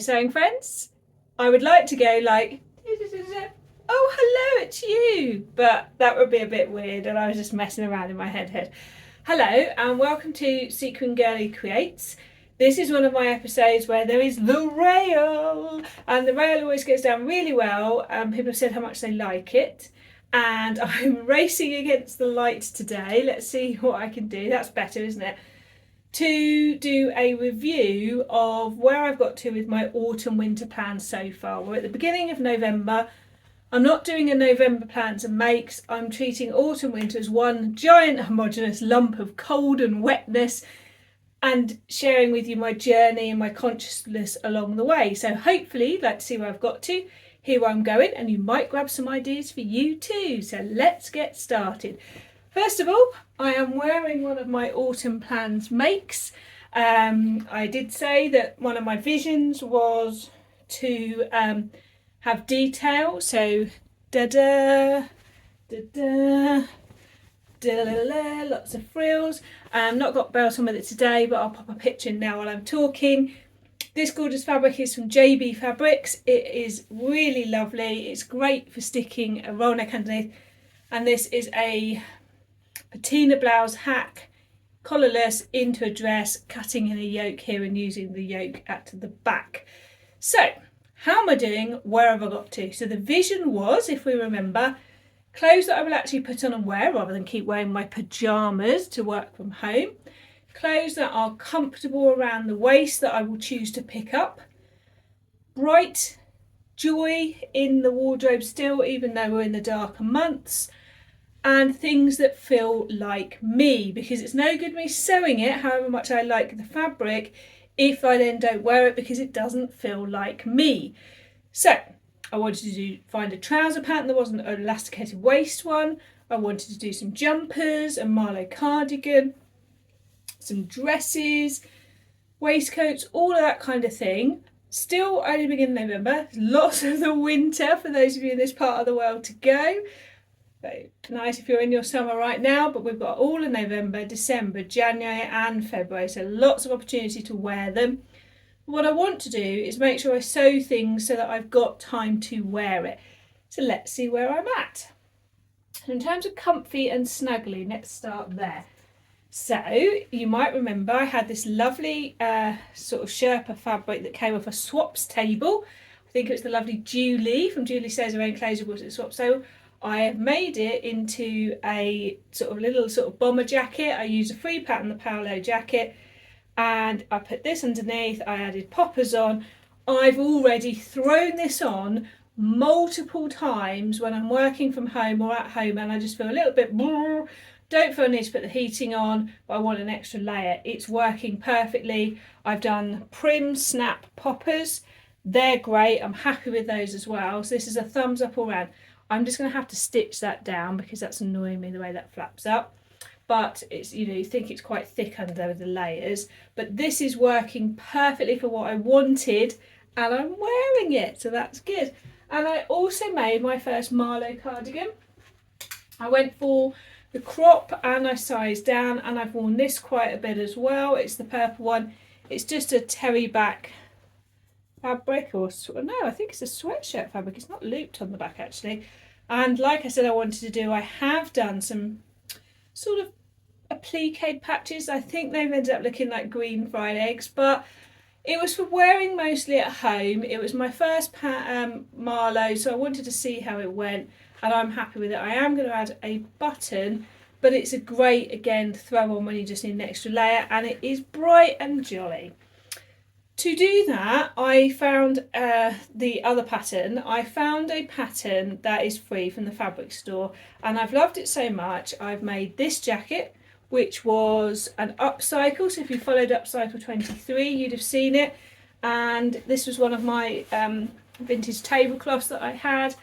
sewing friends. I would like to go like, oh hello, it's you, but that would be a bit weird and I was just messing around in my head. Hello and welcome to Sequin Girly Creates. This is one of my episodes where there is the rail, and the rail always goes down really well. People have said how much they like it, and I'm racing against the light today. Let's see what I can do. That's better, isn't it? To do a review of where I've got to with my autumn winter plans so far. We're at the beginning of November. I'm not doing a November plans and makes. I'm treating autumn winter as one giant homogeneous lump of cold and wetness, and sharing with you my journey and my consciousness along the way. So hopefully you'd like to see where I've got to, hear where I'm going, and you might grab some ideas for you too. So let's get started. First of all, I am wearing one of my autumn plans makes. I did say that one of my visions was to have detail, so da-da, da-da, da-la-la, lots of frills. Not got bells on with it today, but I'll pop a picture in now while I'm talking. This gorgeous fabric is from JB Fabrics. It is really lovely. It's great for sticking a roll neck underneath, and this is a Patina blouse hack, collarless, into a dress, cutting in a yoke here and using the yoke at the back. So how am I doing? Where have I got to? So the vision was, if we remember, clothes that I will actually put on and wear rather than keep wearing my pyjamas to work from home. Clothes that are comfortable around the waist that I will choose to pick up. Bright joy in the wardrobe still, even though we're in the darker months. And things that feel like me, because it's no good me sewing it, however much I like the fabric, if I then don't wear it because it doesn't feel like me. So I wanted to find a trouser pattern that wasn't an elasticated waist one. I wanted to do some jumpers, a Marlo cardigan, some dresses, waistcoats, all of that kind of thing. Still only beginning of November, lots of the winter for those of you in this part of the world to go. So nice if you're in your summer right now, but we've got all of November, December, January and February, so lots of opportunity to wear them. What I want to do is make sure I sew things so that I've got time to wear it. So let's see where I'm at. In terms of comfy and snuggly, let's start there. So you might remember I had this lovely sort of Sherpa fabric that came off a swaps table. I think it was the lovely Julie from Julie Says Her Own Clothes who bought it at Swaps table. I have made it into a sort of little sort of bomber jacket. I used a free pattern, the Paola jacket, and I put this underneath. I added poppers on. I've already thrown this on multiple times when I'm working from home or at home, and I just feel a little bit don't feel a need to put the heating on, but I want an extra layer. It's working perfectly. I've done prim snap poppers. They're great. I'm happy with those as well. So this is a thumbs up all round. I'm just going to have to stitch that down because that's annoying me the way that flaps up. But it's, you know, you think it's quite thick under the layers. But this is working perfectly for what I wanted, and I'm wearing it, so that's good. And I also made my first Marlo cardigan. I went for the crop and I sized down, and I've worn this quite a bit as well. It's the purple one. It's just a terry back fabric, or no, I think it's a sweatshirt fabric. It's not looped on the back actually. And like I said I wanted to do, I have done some sort of applique patches. I think they've ended up looking like green fried eggs, but it was for wearing mostly at home. It was my first Marlo, so I wanted to see how it went, and I'm happy with it. I am going to add a button, but it's a great, again, throw on when you just need an extra layer, and it is bright and jolly. To do that, I found the other pattern. I found a pattern that is free from the fabric store, and I've loved it so much. I've made this jacket, which was an upcycle. So if you followed Upcycle 23, you'd have seen it. And this was one of my vintage tablecloths that I had.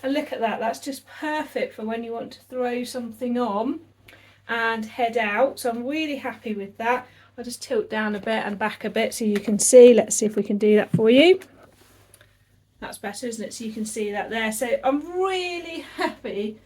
And look at that, that's just perfect for when you want to throw something on and head out. So I'm really happy with that. I'll just tilt down a bit and back a bit so you can see. Let's see if we can do that for you. That's better, isn't it? So you can see that there. So I'm really happy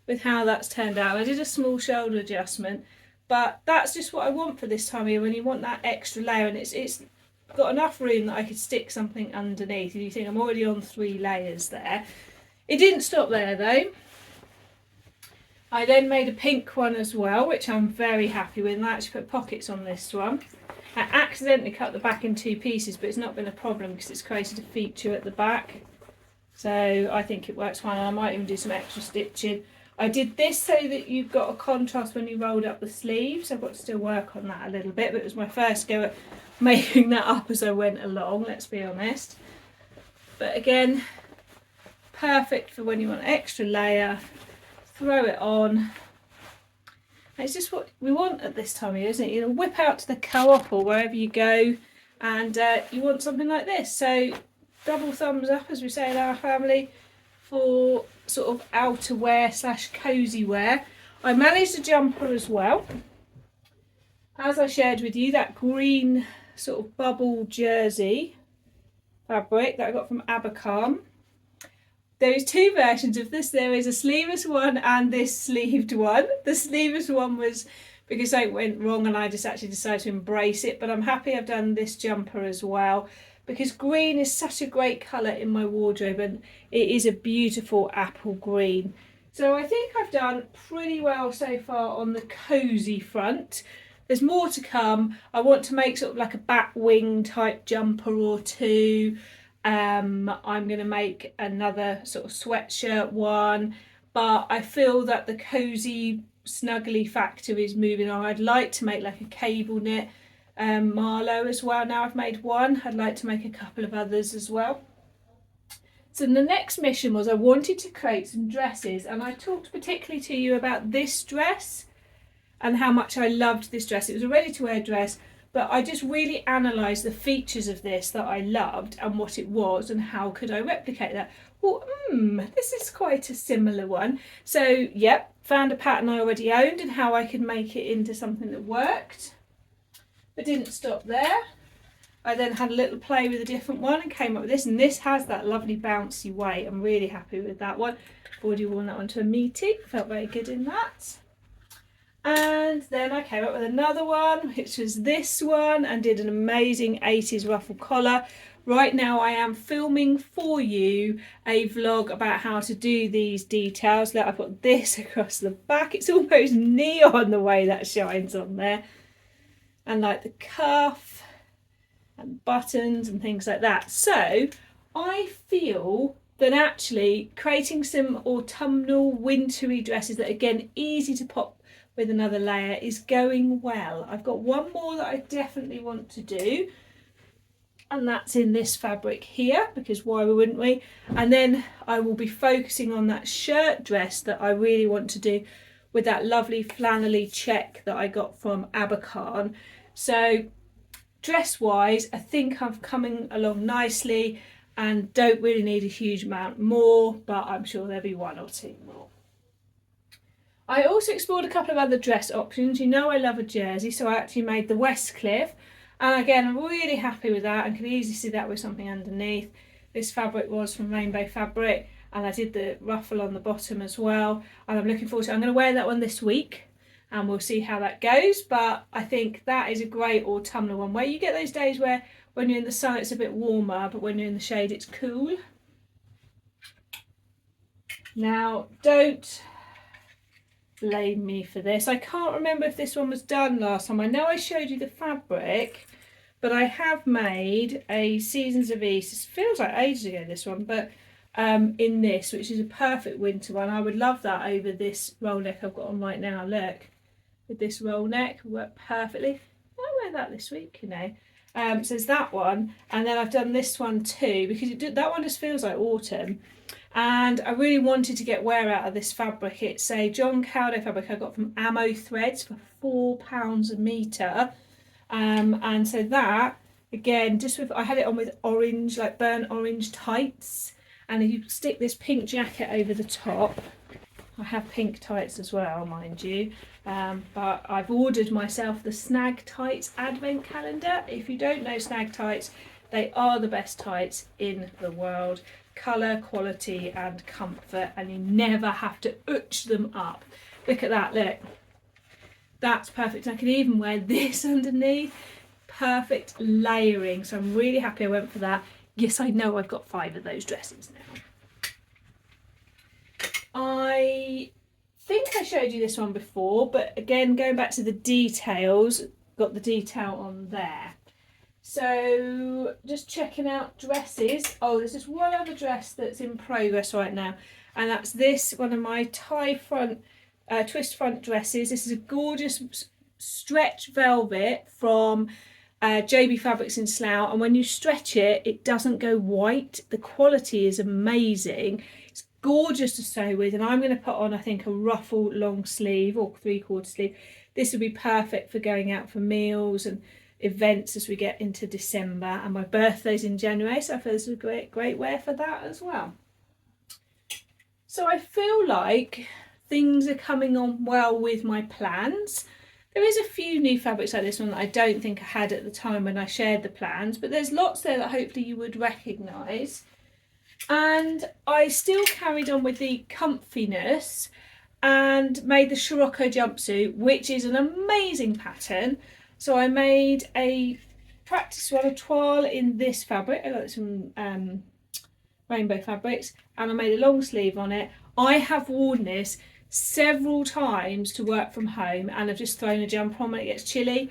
with how that's turned out. I did a small shoulder adjustment, but that's just what I want for this time of year, when you want that extra layer. And it's got enough room that I could stick something underneath. And you think I'm already on 3 layers there. It didn't stop there though. I then made a pink one as well, which I'm very happy with, and I actually put pockets on this one. I accidentally cut the back in 2 pieces, but it's not been a problem because it's created a feature at the back. So I think it works fine, and I might even do some extra stitching. I did this so that you've got a contrast when you rolled up the sleeves. I've got to still work on that a little bit, but it was my first go at making that up as I went along, let's be honest. But again, perfect for when you want an extra layer, throw it on. It's just what we want at this time of year, isn't it? You know, whip out to the co-op or wherever you go, and you want something like this. So double thumbs up, as we say in our family, for sort of outerwear / cosy wear. I managed a jumper as well. As I shared with you, that green sort of bubble jersey fabric that I got from Abercrombie. There's 2 versions of this. There is a sleeveless one and this sleeved one. The sleeveless one was because something went wrong and I just actually decided to embrace it, but I'm happy I've done this jumper as well because green is such a great colour in my wardrobe, and it is a beautiful apple green. So I think I've done pretty well so far on the cosy front. There's more to come. I want to make sort of like a bat wing type jumper or 2. I'm going to make another sort of sweatshirt one, but I feel that the cosy snuggly factor is moving on. I'd like to make like a cable knit Marlo as well. Now I've made one, I'd like to make a couple of others as well. So the next mission was I wanted to create some dresses, and I talked particularly to you about this dress and how much I loved this dress. It was a ready to wear dress, but I just really analysed the features of this that I loved and what it was and how could I replicate that. Well, this is quite a similar one. So, yep, found a pattern I already owned and how I could make it into something that worked. But didn't stop there. I then had a little play with a different one and came up with this, and this has that lovely bouncy weight. I'm really happy with that one. I've already worn that one to a meeting, felt very good in that. And then I came up with another one, which was this one, and did an amazing 80s ruffle collar. Right now I am filming for you a vlog about how to do these details. Look, I've got this across the back. It's almost neon the way that shines on there. And like the cuff and buttons and things like that. So I feel that actually creating some autumnal wintry dresses that, again, easy to pop with another layer is going well. I've got one more that I definitely want to do, and that's in this fabric here, because why wouldn't we? And then I will be focusing on that shirt dress that I really want to do with that lovely flannelly check that I got from Abercrombie. So dress wise, I think I'm coming along nicely and don't really need a huge amount more, but I'm sure there'll be 1 or 2 more. I also explored a couple of other dress options. You know I love a jersey, so I actually made the Westcliff, and again I'm really happy with that and can easily see that with something underneath. This fabric was from Rainbow Fabric, and I did the ruffle on the bottom as well, and I'm looking forward to it. I'm going to wear that one this week and we'll see how that goes, but I think that is a great autumnal one where you get those days where when you're in the sun it's a bit warmer, but when you're in the shade it's cool. Now don't blame me for this. I can't remember if this one was done last time. I know I showed you the fabric, but I have made a Seasons of East. It feels like ages ago, this one, but in this, which is a perfect winter one. I would love that over this roll neck I've got on right now. Look, with this roll neck, work perfectly. I'll wear that this week, you know. So there's that one, and then I've done this one too, because that one just feels like autumn. And I really wanted to get wear out of this fabric. It's a John Caldo fabric I got from Ammo Threads for £4 a metre. And so that, again, just with, I had it on with orange, like burnt orange tights. And if you stick this pink jacket over the top, I have pink tights as well, mind you. But I've ordered myself the Snag Tights Advent Calendar. If you don't know Snag Tights, they are the best tights in the world. Colour, quality and comfort, and you never have to ooch them up. Look at that, look. That's perfect. I can even wear this underneath. perfect layering, so I'm really happy I went for that. Yes, I know I've got 5 of those dresses now. I think I showed you this one before, but again, going back to the details, got the detail on there. So just checking out dresses. Oh, there's just one other dress that's in progress right now, and that's this, one of my tie front, twist front dresses. This is a gorgeous stretch velvet from JB Fabrics in Slough, and when you stretch it, it doesn't go white. The quality is amazing. It's gorgeous to sew with, and I'm going to put on, I think, a ruffle long sleeve or 3/4 sleeve. This would be perfect for going out for meals and events as we get into December, and my birthday's in January, so I feel this is a great wear for that as well. So I feel like things are coming on well with my plans. There is a few new fabrics like this one that I don't think I had at the time when I shared the plans, but there's lots there that hopefully you would recognise. And I still carried on with the comfiness and made the Scirocco jumpsuit, which is an amazing pattern. So I made a practice one, a toile in this fabric. I got this from Rainbow Fabrics, and I made a long sleeve on it. I have worn this several times to work from home, and I've just thrown a jumper on when it gets chilly.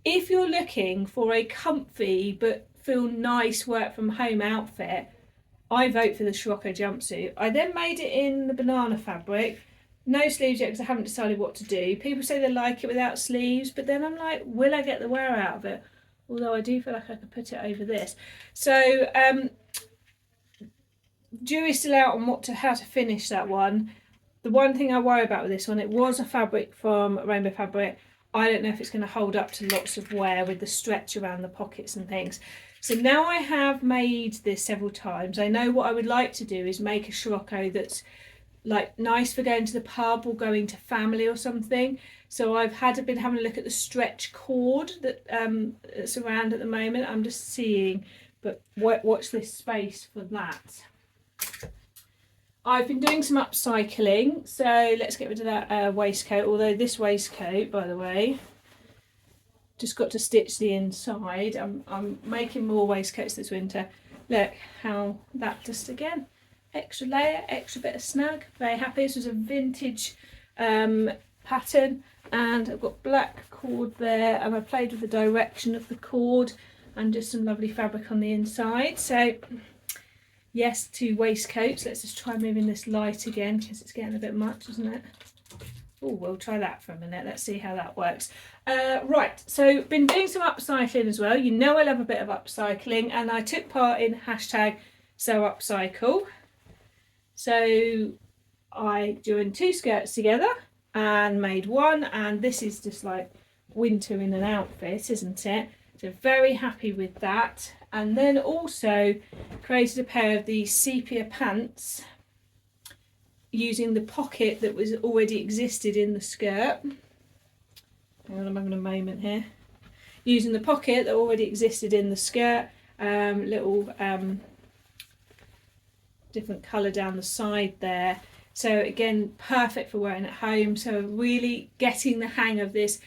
If you're looking for a comfy but feel nice work from home outfit, I vote for the Scirocco jumpsuit. I then made it in the banana fabric. No sleeves yet because I haven't decided what to do. People say they like it without sleeves, but then I'm like, will I get the wear out of it? Although I do feel like I could put it over this. So jury's still out on how to finish that one. The one thing I worry about with this one, it was a fabric from Rainbow Fabric. I don't know if it's going to hold up to lots of wear with the stretch around the pockets and things. So now I have made this several times. I know what I would like to do is make a Scirocco that's like nice for going to the pub or going to family or something. So I've been having a look at the stretch cord that's around at the moment. I'm just seeing, but watch this space for that. I've been doing some upcycling, so let's get rid of that waistcoat, although this waistcoat, by the way, just got to stitch the inside. I'm making more waistcoats this winter. Look how that just, again, extra layer, extra bit of snug. Very happy. This was a vintage pattern, and I've got black cord there, and I played with the direction of the cord and just some lovely fabric on the inside. So yes, 2 waistcoats. Let's just try moving this light again because it's getting a bit much, isn't it? Oh, we'll try that for a minute. Let's see how that works. Right, so been doing some upcycling as well. You know I love a bit of upcycling, and I took part in #SewUpcycle. So I joined 2 skirts together and made one, and this is just like winter in an outfit, isn't it? So very happy with that. And then also created a pair of these sepia pants using the pocket that was already existed in the skirt. Hang on, I'm having a moment here. Using the pocket that already existed in the skirt, little different colour down the side there. So again, perfect for wearing at home. So really getting the hang of this,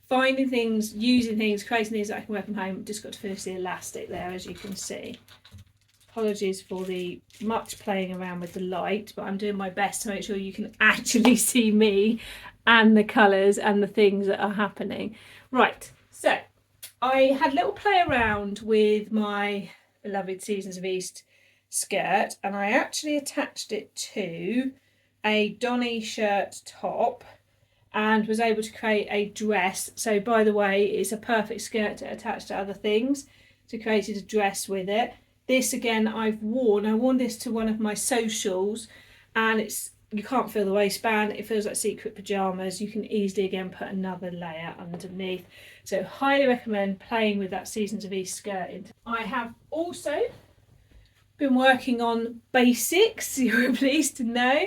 finding things, using things, creating things that I can wear from home. Just got to finish the elastic there, as you can see. Apologies for the much playing around with the light, but I'm doing my best to make sure you can actually see me and the colours and the things that are happening. Right, so I had a little play around with my beloved Seasons of East skirt, and I actually attached it to a Donny shirt top and was able to create a dress. So by the way, it's a perfect skirt to attach to other things. So created a dress with it. This again I've worn. I worn this to one of my socials, and you can't feel the waistband. It feels like secret pyjamas. You can easily again put another layer underneath. So highly recommend playing with that Seasons of East skirt. I have also been working on basics. You're pleased to know.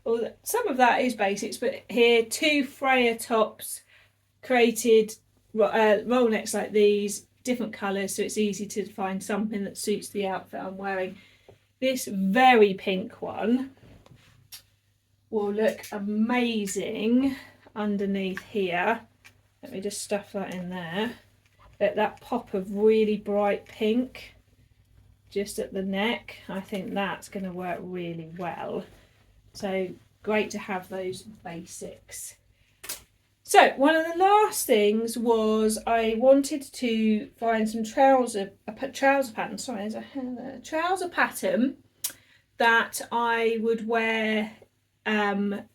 Well, some of that is basics, but here 2 Freya tops, created roll necks like these, different colours, so it's easy to find something that suits the outfit I'm wearing. This very pink one will look amazing underneath here. Let me just stuff that in there. that pop of really bright pink just at the neck. I think that's going to work really well. So great to have those basics. So one of the last things was I wanted to find some trouser pattern. Sorry, there's a trouser pattern that I would wear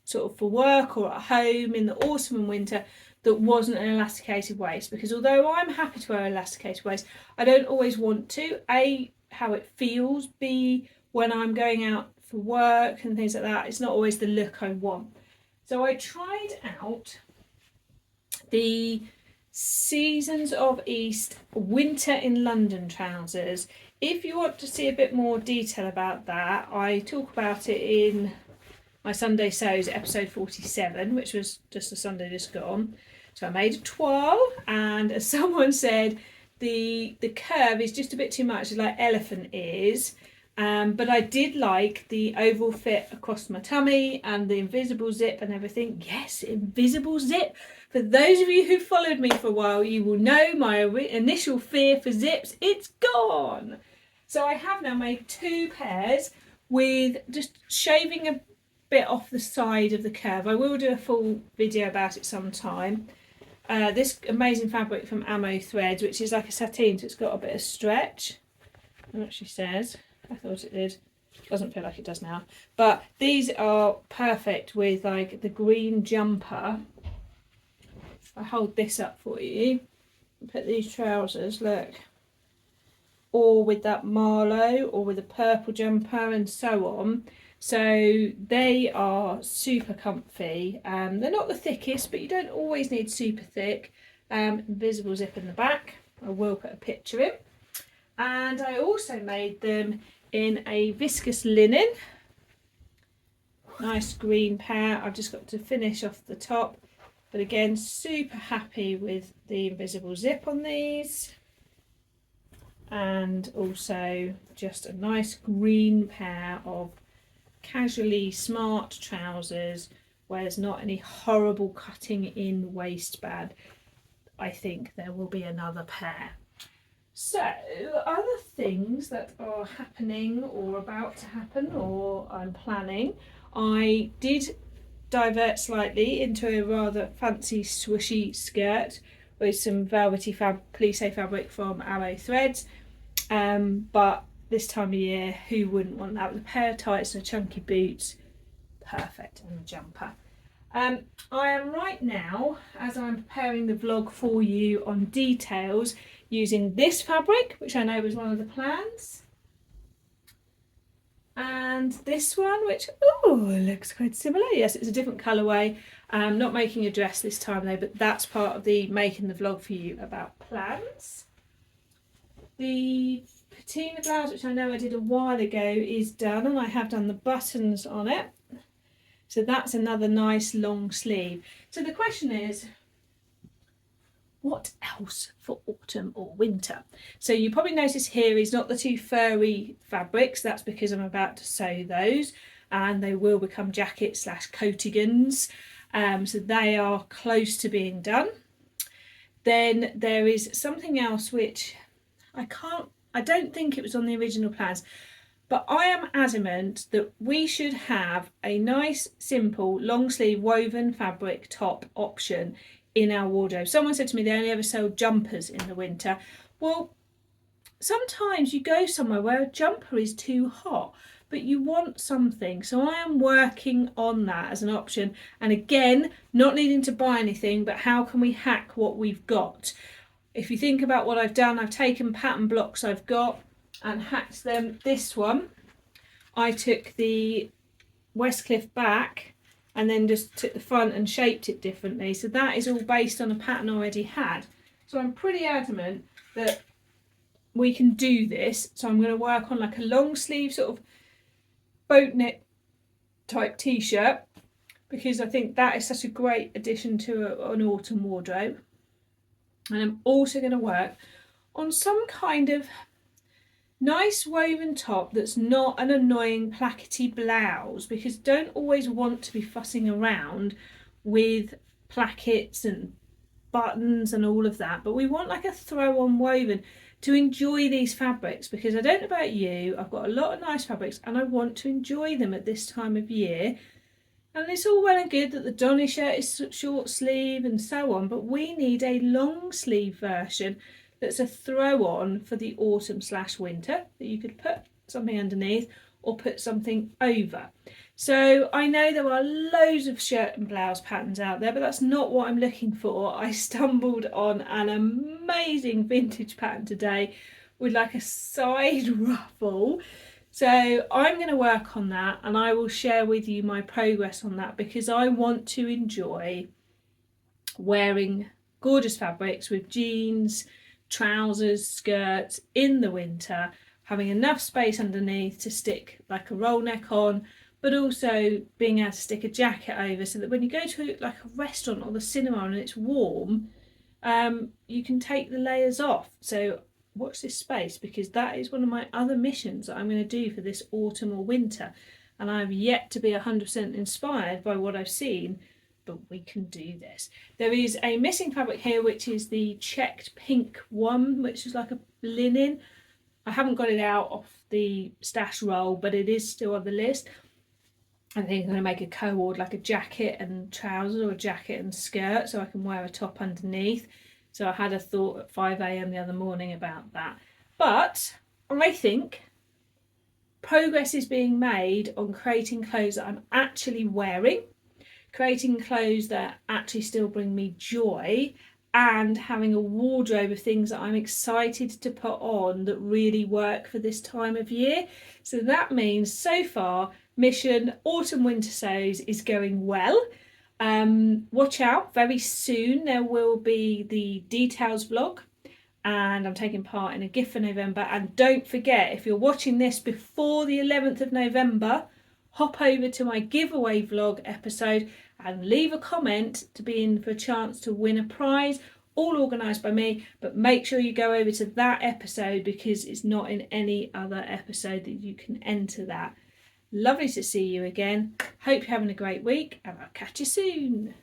sort of for work or at home in the autumn and winter, that wasn't an elasticated waist, because although I'm happy to wear elasticated waist, I don't always want to. How it feels, B, when I'm going out for work and things like that, it's not always the look I want. So I tried out the Seasons of East Winter in London trousers. If you want to see a bit more detail about that, I talk about it in my Sunday Sews episode 47, which was just the Sunday just gone. So I made a toile, and as someone said, the curve is just a bit too much, like elephant ears. But I did like the oval fit across my tummy and the invisible zip and everything. Yes, invisible zip. For those of you who followed me for a while, you will know my initial fear for zips. It's gone. So I have now made 2 pairs with just shaving a bit off the side of the curve. I will do a full video about it sometime. This amazing fabric from Ammo Threads, which is like a sateen, so it's got a bit of stretch. And what she says, I thought it did. Doesn't feel like it does now. But these are perfect with like the green jumper. I hold this up for you. Put these trousers, look. Or with that Marlo, or with a purple jumper, and so on. So they are super comfy. They're not the thickest, but you don't always need super thick. Invisible zip in the back. I will put a picture in. And I also made them in a viscous linen. Nice green pair. I've just got to finish off the top. But again, super happy with the invisible zip on these. And also just a nice green pair of casually smart trousers where there's not any horrible cutting in waistband. I think there will be another pair. So other things that are happening or about to happen or I'm planning, I did divert slightly into a rather fancy swooshy skirt with some velvety plissé fabric from Ammo Threads, but this time of year, who wouldn't want that? With a pair of tights and chunky boots, perfect, and a jumper. I am right now, as I'm preparing the vlog for you on details, using this fabric, which I know was one of the plans, and this one, which looks quite similar. Yes, it's a different colourway. I'm not making a dress this time though, but that's part of the making the vlog for you about plans. The Patina blouse, which I know I did a while ago, is done, and I have done the buttons on it. So that's another nice long sleeve. So the question is, what else for autumn or winter? So you probably notice here is not the 2 furry fabrics. That's because I'm about to sew those, and they will become jackets / coatigans. So they are close to being done. Then there is something else which I don't think it was on the original plans, but I am adamant that we should have a nice, simple, long sleeve woven fabric top option in our wardrobe. Someone said to me they only ever sell jumpers in the winter. Well, sometimes you go somewhere where a jumper is too hot, but you want something. So I am working on that as an option. And again, not needing to buy anything, but how can we hack what we've got? If you think about what I've done, I've taken pattern blocks I've got and hacked them. This one, I took the Westcliff back and then just took the front and shaped it differently. So that is all based on a pattern I already had. So I'm pretty adamant that we can do this. So I'm going to work on like a long sleeve sort of boat knit type t-shirt, because I think that is such a great addition to an autumn wardrobe. And I'm also going to work on some kind of nice woven top that's not an annoying plackety blouse, because don't always want to be fussing around with plackets and buttons and all of that, but we want like a throw-on woven to enjoy these fabrics, because I don't know about you, I've got a lot of nice fabrics and I want to enjoy them at this time of year. And it's all well and good that the Donny shirt is short sleeve and so on, but we need a long sleeve version that's a throw on for the autumn/winter, that you could put something underneath or put something over. So I know there are loads of shirt and blouse patterns out there, but that's not what I'm looking for. I stumbled on an amazing vintage pattern today with like a side ruffle. So I'm going to work on that, and I will share with you my progress on that, because I want to enjoy wearing gorgeous fabrics with jeans, trousers, skirts in the winter, having enough space underneath to stick like a roll neck on, but also being able to stick a jacket over, so that when you go to like a restaurant or the cinema and it's warm, you can take the layers off. So watch this space, because that is one of my other missions that I'm going to do for this autumn or winter, and I've yet to be 100% inspired by what I've seen, but we can do this. There is a missing fabric here, which is the checked pink one, which is like a linen. I haven't got it out off the stash roll, but it is still on the list. I think I'm going to make a co-ord, like a jacket and trousers, or a jacket and skirt, so I can wear a top underneath. So I had a thought at 5 a.m. the other morning about that. But I think progress is being made on creating clothes that I'm actually wearing, creating clothes that actually still bring me joy, and having a wardrobe of things that I'm excited to put on that really work for this time of year. So that means, so far, mission autumn winter sews is going well. Watch out, very soon there will be the details vlog, and I'm taking part in a gift for November. And don't forget, if you're watching this before the 11th of November, hop over to my giveaway vlog episode and leave a comment to be in for a chance to win a prize, all organised by me. But make sure you go over to that episode, because it's not in any other episode that you can enter that. Lovely to see you again. Hope you're having a great week, and I'll catch you soon.